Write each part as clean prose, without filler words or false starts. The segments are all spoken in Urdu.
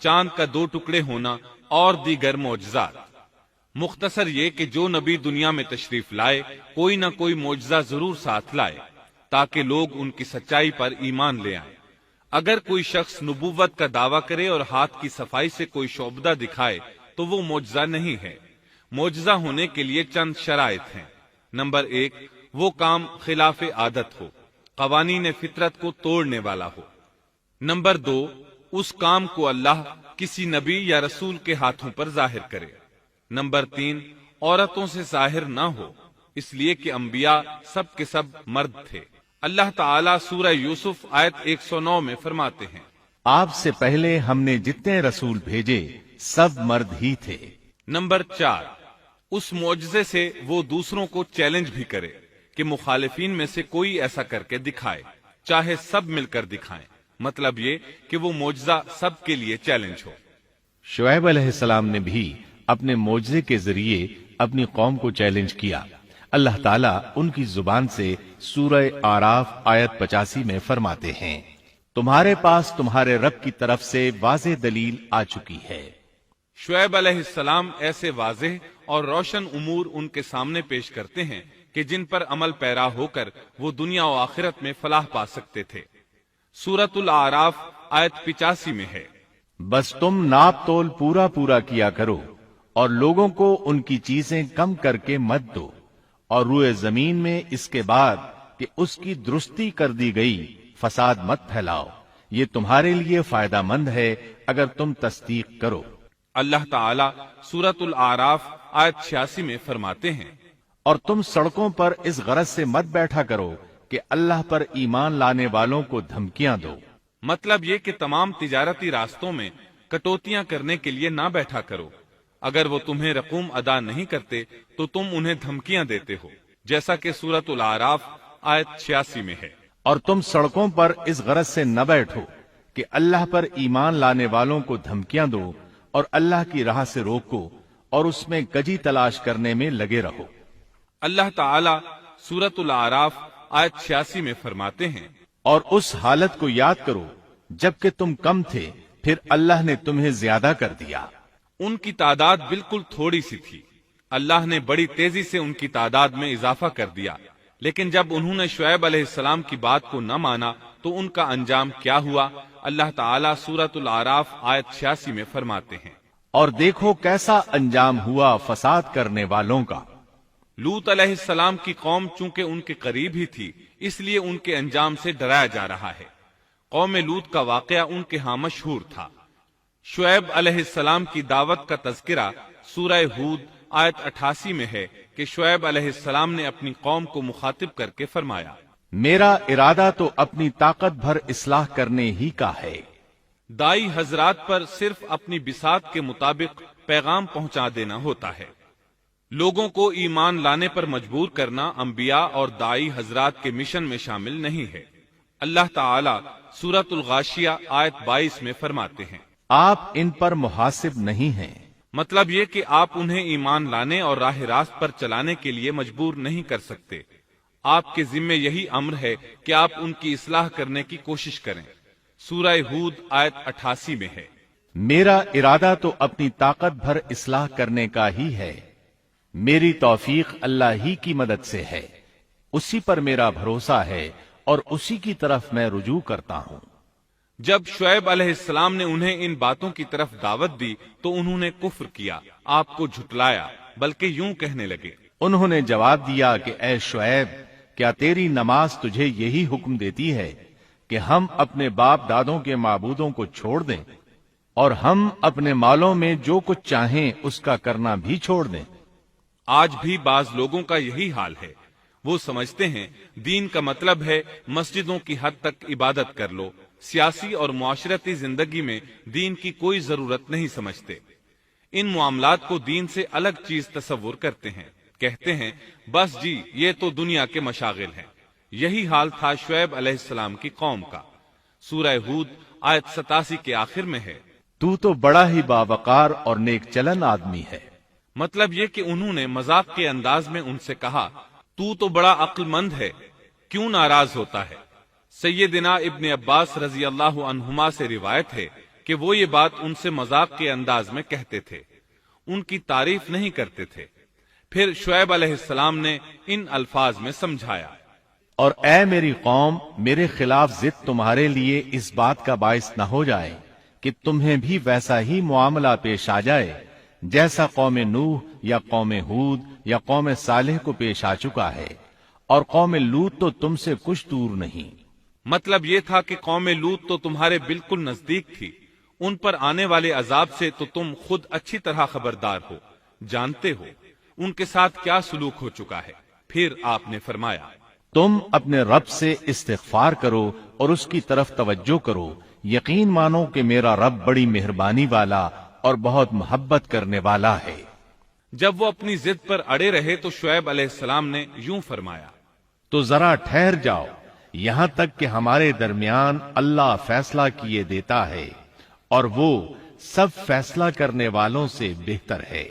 چاند کا 2 ٹکڑے ہونا اور دیگر معجزات۔ مختصر یہ کہ جو نبی دنیا میں تشریف لائے کوئی نہ کوئی معجزہ ضرور ساتھ لائے تاکہ لوگ ان کی سچائی پر ایمان لے آئیں۔ اگر کوئی شخص نبوت کا دعویٰ کرے اور ہاتھ کی صفائی سے کوئی شعبدہ دکھائے تو وہ معجزہ نہیں ہے۔ معجزہ ہونے کے لیے چند شرائط ہیں۔ نمبر 1، وہ کام خلاف عادت ہو، قوانین فطرت کو توڑنے والا ہو۔ نمبر 2، اس کام کو اللہ کسی نبی یا رسول کے ہاتھوں پر ظاہر کرے۔ نمبر 3، عورتوں سے ظاہر نہ ہو، اس لیے کہ انبیاء سب کے سب مرد تھے۔ اللہ تعالیٰ سورہ یوسف آیت 109 میں فرماتے ہیں، آپ سے پہلے ہم نے جتنے رسول بھیجے سب مرد ہی تھے۔ نمبر 4، اس معجزے سے وہ دوسروں کو چیلنج بھی کرے کہ مخالفین میں سے کوئی ایسا کر کے دکھائے، چاہے سب مل کر دکھائیں، مطلب یہ کہ وہ معجزہ سب کے لیے چیلنج ہو۔ شعیب علیہ السلام نے بھی اپنے معجزے کے ذریعے اپنی قوم کو چیلنج کیا۔ اللہ تعالیٰ ان کی زبان سے سورہ آراف آیت 85 میں فرماتے ہیں، تمہارے پاس تمہارے رب کی طرف سے واضح دلیل آ چکی ہے۔ شعیب علیہ السلام ایسے واضح اور روشن امور ان کے سامنے پیش کرتے ہیں کہ جن پر عمل پیرا ہو کر وہ دنیا و آخرت میں فلاح پا سکتے تھے۔ سورۃ الاعراف آیت 85 میں ہے، بس تم ناپ تول پورا پورا کیا کرو اور لوگوں کو ان کی چیزیں کم کر کے مت دو، اور روئے زمین میں اس کے بعد کہ اس کی درستی کر دی گئی فساد مت پھیلاؤ، یہ تمہارے لیے فائدہ مند ہے اگر تم تصدیق کرو۔ اللہ تعالیٰ سورۃ الاعراف آیت 86 میں فرماتے ہیں، اور تم سڑکوں پر اس غرض سے مت بیٹھا کرو کہ اللہ پر ایمان لانے والوں کو دھمکیاں دو۔ مطلب یہ کہ تمام تجارتی راستوں میں کٹوتیاں کرنے کے لیے نہ بیٹھا کرو۔ اگر وہ تمہیں رقوم ادا نہیں کرتے تو تم انہیں دھمکیاں دیتے ہو، جیسا کہ سورۃ الاعراف آیت 86 میں ہے۔ اور تم سڑکوں پر اس غرض سے نہ بیٹھو کہ اللہ پر ایمان لانے والوں کو دھمکیاں دو اور اللہ کی راہ سے روکو اور اس میں کجی تلاش کرنے میں لگے رہو۔ اللہ تعالیٰ سورۃ الاعراف آیت 86 میں فرماتے ہیں، اور اس حالت کو یاد کرو جبکہ تم کم تھے، پھر اللہ نے تمہیں زیادہ کر دیا۔ ان کی تعداد بالکل تھوڑی سی تھی، اللہ نے بڑی تیزی سے ان کی تعداد میں اضافہ کر دیا، لیکن جب انہوں نے شعیب علیہ السلام کی بات کو نہ مانا تو ان کا انجام کیا ہوا؟ اللہ تعالیٰ سورۃ الاعراف آیت 86 میں فرماتے ہیں، اور دیکھو کیسا انجام ہوا فساد کرنے والوں کا۔ لوط علیہ السلام کی قوم چونکہ ان کے قریب ہی تھی، اس لیے ان کے انجام سے ڈرایا جا رہا ہے۔ قوم لوط کا واقعہ ان کے ہاں مشہور تھا۔ شعیب علیہ السلام کی دعوت کا تذکرہ سورہ ہود آیت 88 میں ہے کہ شعیب علیہ السلام نے اپنی قوم کو مخاطب کر کے فرمایا، میرا ارادہ تو اپنی طاقت بھر اصلاح کرنے ہی کا ہے۔ دائی حضرات پر صرف اپنی بساط کے مطابق پیغام پہنچا دینا ہوتا ہے۔ لوگوں کو ایمان لانے پر مجبور کرنا انبیاء اور دائی حضرات کے مشن میں شامل نہیں ہے۔ اللہ تعالیٰ سورۃ الغاشیہ آیت 22 میں فرماتے ہیں، آپ ان پر محاسب نہیں ہیں۔ مطلب یہ کہ آپ انہیں ایمان لانے اور راہ راست پر چلانے کے لیے مجبور نہیں کر سکتے۔ آپ کے ذمے یہی امر ہے کہ آپ ان کی اصلاح کرنے کی کوشش کریں۔ سورہ ہود آیت 88 میں ہے، میرا ارادہ تو اپنی طاقت بھر اصلاح کرنے کا ہی ہے، میری توفیق اللہ ہی کی مدد سے ہے، اسی پر میرا بھروسہ ہے اور اسی کی طرف میں رجوع کرتا ہوں۔ جب شعیب علیہ السلام نے انہیں ان باتوں کی طرف دعوت دی تو انہوں نے کفر کیا، آپ کو جھٹلایا، بلکہ یوں کہنے لگے، انہوں نے جواب دیا کہ اے شعیب، کیا تیری نماز تجھے یہی حکم دیتی ہے کہ ہم اپنے باپ دادوں کے معبودوں کو چھوڑ دیں اور ہم اپنے مالوں میں جو کچھ چاہیں اس کا کرنا بھی چھوڑ دیں؟ آج بھی بعض لوگوں کا یہی حال ہے۔ وہ سمجھتے ہیں دین کا مطلب ہے مسجدوں کی حد تک عبادت کر لو، سیاسی اور معاشرتی زندگی میں دین کی کوئی ضرورت نہیں سمجھتے۔ ان معاملات کو دین سے الگ چیز تصور کرتے ہیں، کہتے ہیں بس جی یہ تو دنیا کے مشاغل ہیں۔ یہی حال تھا شعیب علیہ السلام کی قوم کا۔ سورہ ہود آیت 87 کے آخر میں ہے، تو بڑا ہی باوقار اور نیک چلن آدمی ہے۔ مطلب یہ کہ انہوں نے مذاق کے انداز میں ان سے کہا، تو بڑا عقل مند ہے، کیوں ناراض ہوتا ہے؟ سیدنا ابن عباس رضی اللہ عنہما سے روایت ہے کہ وہ یہ بات ان سے مذاق کے انداز میں کہتے تھے، ان کی تعریف نہیں کرتے تھے۔ پھر شعیب علیہ السلام نے ان الفاظ میں سمجھایا، اور اے میری قوم، میرے خلاف ضد تمہارے لیے اس بات کا باعث نہ ہو جائے کہ تمہیں بھی ویسا ہی معاملہ پیش آ جائے جیسا قوم نوح یا قوم ہود یا قوم صالح کو پیش آ چکا ہے، اور قوم لوط تو تم سے کچھ دور نہیں۔ مطلب یہ تھا کہ قوم لوط تو تمہارے بالکل نزدیک تھی، ان پر آنے والے عذاب سے تو تم خود اچھی طرح خبردار ہو، جانتے ہو ان کے ساتھ کیا سلوک ہو چکا ہے۔ پھر آپ نے فرمایا، تم اپنے رب سے استغفار کرو اور اس کی طرف توجہ کرو، یقین مانو کہ میرا رب بڑی مہربانی والا اور بہت محبت کرنے والا ہے۔ جب وہ اپنی ضد پر اڑے رہے تو شعیب علیہ السلام نے یوں فرمایا، تو ذرا ٹھہر جاؤ یہاں تک کہ ہمارے درمیان اللہ فیصلہ کیے دیتا ہے، اور وہ سب فیصلہ کرنے والوں سے بہتر ہے۔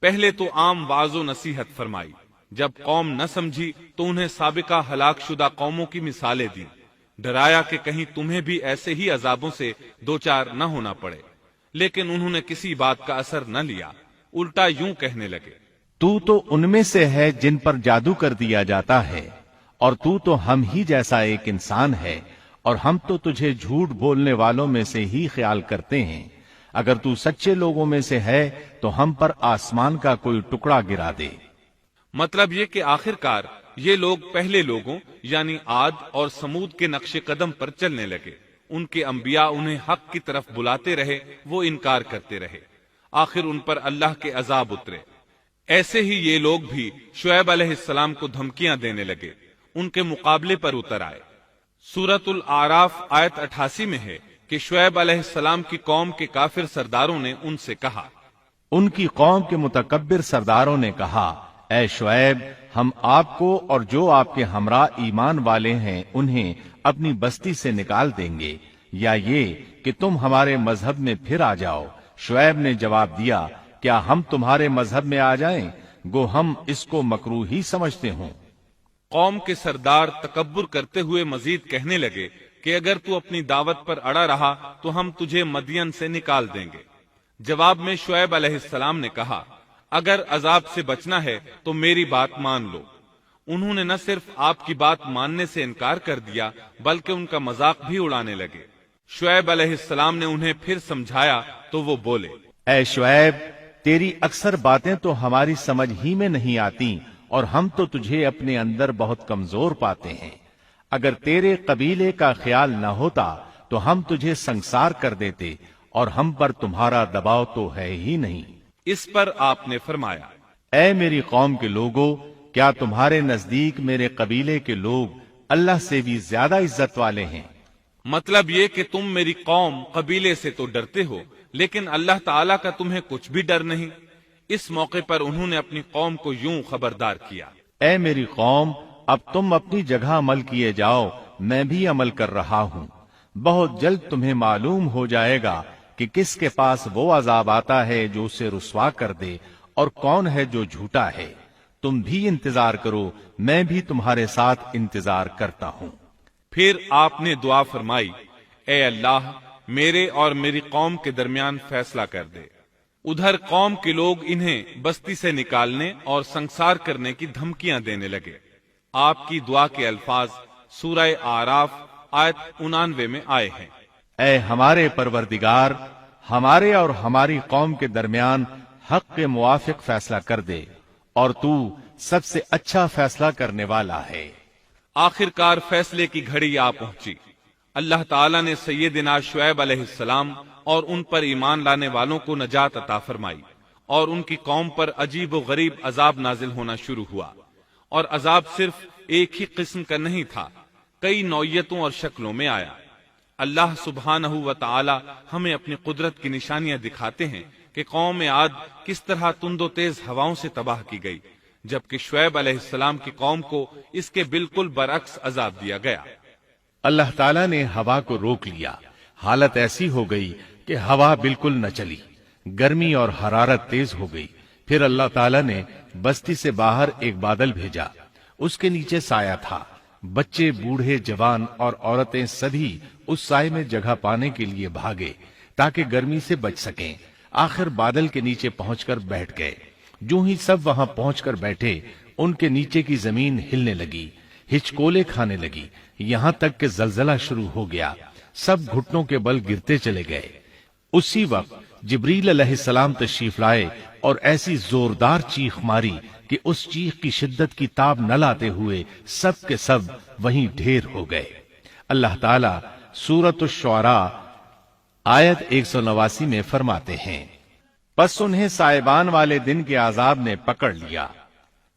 پہلے تو عام وعظ و نصیحت فرمائی، جب قوم نہ سمجھی تو انہیں سابقہ ہلاک شدہ قوموں کی مثالیں دی، ڈرایا کہ کہیں تمہیں بھی ایسے ہی عذابوں سے دوچار نہ ہونا پڑے، لیکن انہوں نے کسی بات کا اثر نہ لیا، الٹا یوں کہنے لگے، تو ان میں سے ہے جن پر جادو کر دیا جاتا ہے، اور تو ہم ہی جیسا ایک انسان ہے، اور ہم تو تجھے جھوٹ بولنے والوں میں سے ہی خیال کرتے ہیں۔ اگر تو سچے لوگوں میں سے ہے تو ہم پر آسمان کا کوئی ٹکڑا گرا دے۔ مطلب یہ کہ آخرکار یہ لوگ پہلے لوگوں یعنی عاد اور سمود کے نقش قدم پر چلنے لگے، ان کے انبیاء انہیں حق کی طرف بلاتے رہے، وہ انکار کرتے رہے، آخر ان پر اللہ کے عذاب اترے۔ ایسے ہی یہ لوگ بھی شعیب علیہ السلام کو دھمکیاں دینے لگے، ان کے مقابلے پر اتر آئے۔ سورۃ الاعراف آیت 88 میں ہے کہ شعیب علیہ السلام کی قوم کے کافر سرداروں نے ان سے کہا، ان کی قوم کے متکبر سرداروں نے کہا، اے شعیب، ہم آپ کو اور جو آپ کے ہمراہ ایمان والے ہیں انہیں اپنی بستی سے نکال دیں گے، یا یہ کہ تم ہمارے مذہب میں پھر آ جاؤ۔ شعیب نے جواب دیا، کیا ہم تمہارے مذہب میں آ جائیں؟ گو ہم اس کو مکروہ ہی سمجھتے ہوں۔ قوم کے سردار تکبر کرتے ہوئے مزید کہنے لگے کہ اگر تو اپنی دعوت پر اڑا رہا تو ہم تجھے مدین سے نکال دیں گے۔ جواب میں شعیب علیہ السلام نے کہا، اگر عذاب سے بچنا ہے تو میری بات مان لو۔ انہوں نے نہ صرف آپ کی بات ماننے سے انکار کر دیا بلکہ ان کا مذاق بھی اڑانے لگے۔ شعیب علیہ السلام نے انہیں پھر سمجھایا تو وہ بولے، اے شعیب، تیری اکثر باتیں تو ہماری سمجھ ہی میں نہیں آتی، اور ہم تو تجھے اپنے اندر بہت کمزور پاتے ہیں۔ اگر تیرے قبیلے کا خیال نہ ہوتا تو ہم تجھے سنسار کر دیتے، اور ہم پر تمہارا دباؤ تو ہے ہی نہیں۔ اس پر آپ نے فرمایا، اے میری قوم کے لوگوں، کیا تمہارے نزدیک میرے قبیلے کے لوگ اللہ سے بھی زیادہ عزت والے ہیں؟ مطلب یہ کہ تم میری قوم قبیلے سے تو ڈرتے ہو لیکن اللہ تعالیٰ کا تمہیں کچھ بھی ڈر نہیں۔ اس موقع پر انہوں نے اپنی قوم کو یوں خبردار کیا، اے میری قوم، اب تم اپنی جگہ عمل کیے جاؤ، میں بھی عمل کر رہا ہوں۔ بہت جلد تمہیں معلوم ہو جائے گا کہ کس کے پاس وہ عذاب آتا ہے جو اسے رسوا کر دے، اور کون ہے جو جھوٹا ہے۔ تم بھی انتظار کرو، میں بھی تمہارے ساتھ انتظار کرتا ہوں۔ پھر آپ نے دعا فرمائی، اے اللہ، میرے اور میری قوم کے درمیان فیصلہ کر دے۔ ادھر قوم کے لوگ انہیں بستی سے نکالنے اور سنسار کرنے کی دھمکیاں دینے لگے۔ آپ کی دعا کے الفاظ سورہ اعراف آیت 99 میں آئے ہیں، اے ہمارے پروردگار، ہمارے اور ہماری قوم کے درمیان حق کے موافق فیصلہ کر دے، اور تو سب سے اچھا فیصلہ کرنے والا ہے۔ آخرکار فیصلے کی گھڑی آ پہنچی۔ اللہ تعالیٰ نے سیدنا شعیب علیہ السلام اور ان پر ایمان لانے والوں کو نجات عطا فرمائی، اور ان کی قوم پر عجیب و غریب عذاب نازل ہونا شروع ہوا، اور عذاب صرف ایک ہی قسم کا نہیں تھا، کئی نوعیتوں اور شکلوں میں آیا۔ اللہ سبحانہ و تعالی ہمیں اپنی قدرت کی نشانیاں دکھاتے ہیں کہ قوم عاد کس طرح تند و تیز ہواؤں سے تباہ کی گئی، جبکہ شعیب علیہ السلام کی قوم کو اس کے بالکل برعکس عذاب دیا گیا۔ اللہ تعالیٰ نے ہوا کو روک لیا، حالت ایسی ہو گئی کہ ہوا بالکل نہ چلی، گرمی اور حرارت تیز ہو گئی۔ پھر اللہ تعالیٰ نے بستی سے باہر ایک بادل بھیجا، اس کے نیچے سایہ تھا، بچے، بوڑھے، جوان اور عورتیں سبھی اس سائے میں جگہ پانے کے لیے بھاگے تاکہ گرمی سے بچ سکیں۔ آخر بادل کے نیچے پہنچ کر بیٹھ گئے۔ جو ہی سب وہاں پہنچ کر بیٹھے، ان کے نیچے کی زمین ہلنے لگی، ہچکولے کھانے لگی، یہاں تک کہ زلزلہ شروع ہو گیا۔ سب گھٹنوں کے بل گرتے چلے گئے۔ اسی وقت جبریل علیہ السلام تشریف لائے اور ایسی زوردار چیخ ماری کہ اس چیخ کی شدت کی تاب نہ لاتے ہوئے سب کے سب وہیں ڈھیر ہو گئے۔ اللہ تعالی سورۃ الشعراء آیت 189 میں فرماتے ہیں، پس انہیں سائبان والے دن کے عذاب نے پکڑ لیا۔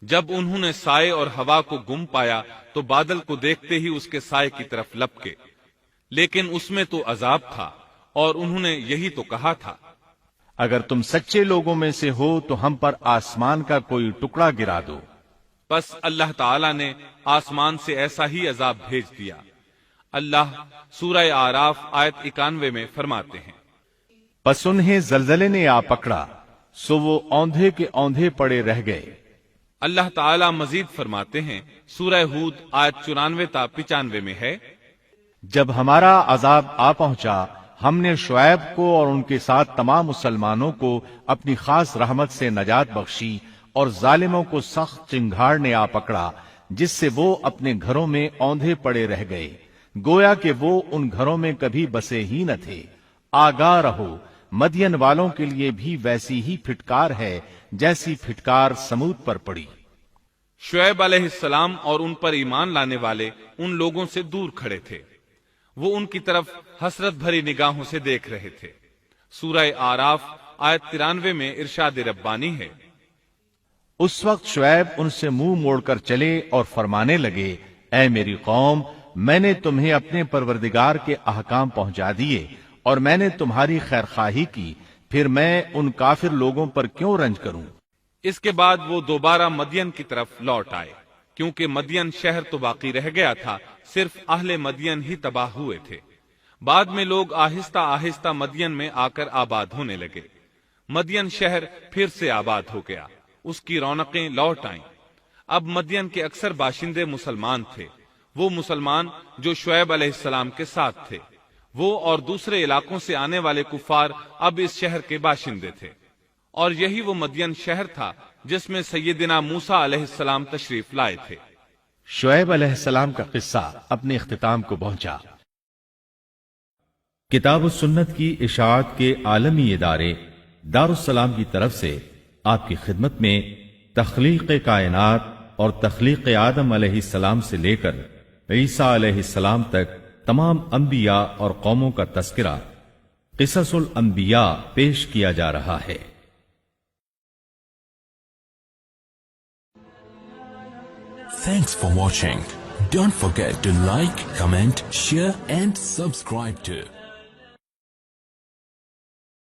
جب انہوں نے سائے اور ہوا کو گم پایا تو بادل کو دیکھتے ہی اس کے سائے کی طرف لپکے، لیکن اس میں تو عذاب تھا، اور انہوں نے یہی تو کہا تھا، اگر تم سچے لوگوں میں سے ہو تو ہم پر آسمان کا کوئی ٹکڑا گرا دو۔ بس اللہ تعالی نے آسمان سے ایسا ہی عذاب بھیج دیا۔ اللہ سورہ اعراف آیت 91 میں فرماتے ہیں، پس انہیں زلزلے نے آ پکڑا، سو وہ اوندھے کے اوندھے پڑے رہ گئے۔ اللہ تعالی مزید فرماتے ہیں، سورہ ہود آیت 94 تا 95 میں ہے، جب ہمارا عذاب آ پہنچا ہم نے شعیب کو اور ان کے ساتھ تمام مسلمانوں کو اپنی خاص رحمت سے نجات بخشی، اور ظالموں کو سخت چنگھاڑ نے آ پکڑا جس سے وہ اپنے گھروں میں اوندھے پڑے رہ گئے، گویا کہ وہ ان گھروں میں کبھی بسے ہی نہ تھے۔ آگاہ رہو، مدین والوں کے لیے بھی ویسی ہی پھٹکار ہے جیسی پھٹکار سمود پر پڑی۔ شعیب علیہ السلام اور ان پر ایمان لانے والے ان لوگوں سے دور کھڑے تھے، وہ ان کی طرف حسرت بھری نگاہوں سے دیکھ رہے تھے۔ سورہ آراف آیت 93 میں ارشاد ربانی ہے، اس وقت شعیب ان سے منہ موڑ کر چلے اور فرمانے لگے، اے میری قوم، میں نے تمہیں اپنے پروردگار کے احکام پہنچا دیے اور میں نے تمہاری خیرخواہی کی، پھر میں ان کافر لوگوں پر کیوں رنج کروں؟ اس کے بعد وہ دوبارہ مدین کی طرف لوٹ آئے، کیونکہ مدین شہر تو باقی رہ گیا تھا، صرف اہل مدین ہی تباہ ہوئے تھے۔ بعد میں لوگ آہستہ آہستہ مدین میں آ کر آباد ہونے لگے۔ مدین شہر پھر سے آباد ہو گیا، اس کی رونقیں لوٹ آئیں۔ اب مدین کے اکثر باشندے مسلمان تھے، وہ مسلمان جو شعیب علیہ السلام کے ساتھ تھے۔ وہ اور دوسرے علاقوں سے آنے والے کفار اب اس شہر کے باشندے تھے، اور یہی وہ مدین شہر تھا جس میں سیدنا موسیٰ علیہ السلام تشریف لائے تھے۔ شعیب علیہ السلام کا قصہ اپنے اختتام کو پہنچا۔ کتاب و سنت کی اشاعت کے عالمی ادارے دارالسلام کی طرف سے آپ کی خدمت میں تخلیق کائنات اور تخلیق آدم علیہ السلام سے لے کر عیسیٰ علیہ السلام تک تمام انبیاء اور قوموں کا تذکرہ قصص الانبیاء پیش کیا جا رہا ہے۔ Thanks for watching. Don't forget to like, comment, share and subscribe to